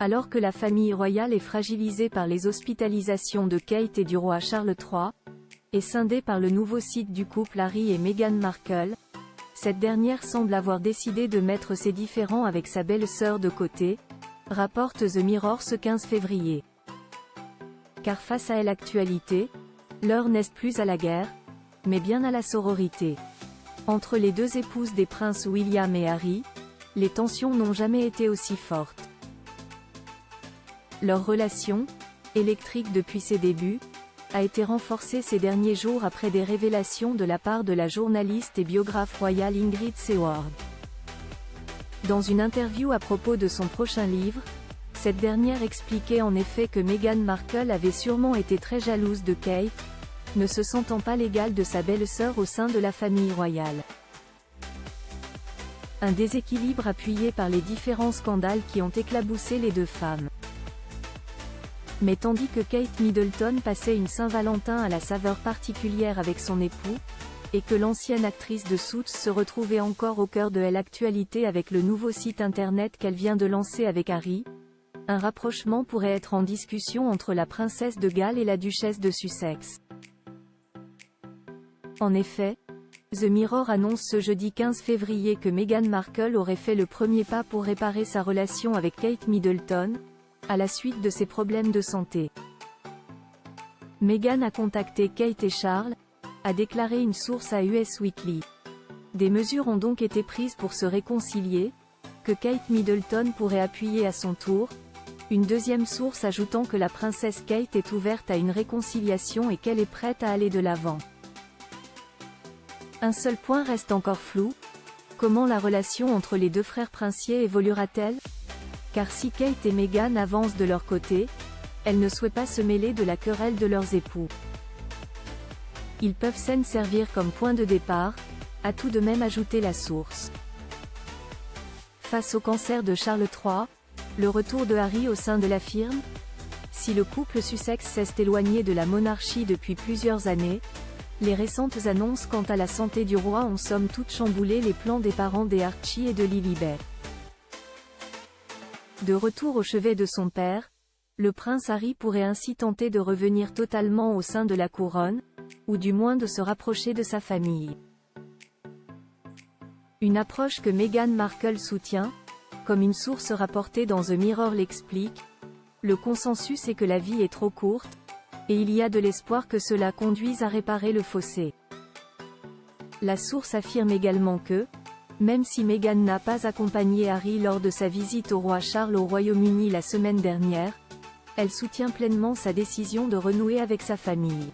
Alors que la famille royale est fragilisée par les hospitalisations de Kate et du roi Charles III, et scindée par le nouveau site du couple Harry et Meghan Markle, cette dernière semble avoir décidé de mettre ses différends avec sa belle-sœur de côté, rapporte The Mirror ce 15 février. Car face à l'actualité, l'heure n'est plus à la guerre, mais bien à la sororité. Entre les deux épouses des princes William et Harry, les tensions n'ont jamais été aussi fortes. Leur relation, électrique depuis ses débuts, a été renforcée ces derniers jours après des révélations de la part de la journaliste et biographe royale Ingrid Seward. Dans une interview à propos de son prochain livre, cette dernière expliquait en effet que Meghan Markle avait sûrement été très jalouse de Kate, ne se sentant pas l'égale de sa belle-sœur au sein de la famille royale. Un déséquilibre appuyé par les différents scandales qui ont éclaboussé les deux femmes. Mais tandis que Kate Middleton passait une Saint-Valentin à la saveur particulière avec son époux, et que l'ancienne actrice de Suits se retrouvait encore au cœur de l'actualité avec le nouveau site internet qu'elle vient de lancer avec Harry, un rapprochement pourrait être en discussion entre la princesse de Galles et la duchesse de Sussex. En effet, The Mirror annonce ce jeudi 15 février que Meghan Markle aurait fait le premier pas pour réparer sa relation avec Kate Middleton, à la suite de ses problèmes de santé. Meghan a contacté Kate et Charles, a déclaré une source à Us Weekly. Des mesures ont donc été prises pour se réconcilier, que Kate Middleton pourrait appuyer à son tour, une deuxième source ajoutant que la princesse Kate est ouverte à une réconciliation et qu'elle est prête à aller de l'avant. Un seul point reste encore flou, comment la relation entre les deux frères princiers évoluera-t-elle ? Car si Kate et Meghan avancent de leur côté, elles ne souhaitent pas se mêler de la querelle de leurs époux. Ils peuvent s'en servir comme point de départ, a tout de même ajouté la source. Face au cancer de Charles III, le retour de Harry au sein de la firme ? Si le couple Sussex s'est éloigné de la monarchie depuis plusieurs années, les récentes annonces quant à la santé du roi ont somme toute chamboulé les plans des parents des Archie et de Lilibet. De retour au chevet de son père, le prince Harry pourrait ainsi tenter de revenir totalement au sein de la couronne, ou du moins de se rapprocher de sa famille. Une approche que Meghan Markle soutient, comme une source rapportée dans The Mirror l'explique, le consensus est que la vie est trop courte, et il y a de l'espoir que cela conduise à réparer le fossé. La source affirme également que, même si Meghan n'a pas accompagné Harry lors de sa visite au roi Charles au Royaume-Uni la semaine dernière, elle soutient pleinement sa décision de renouer avec sa famille.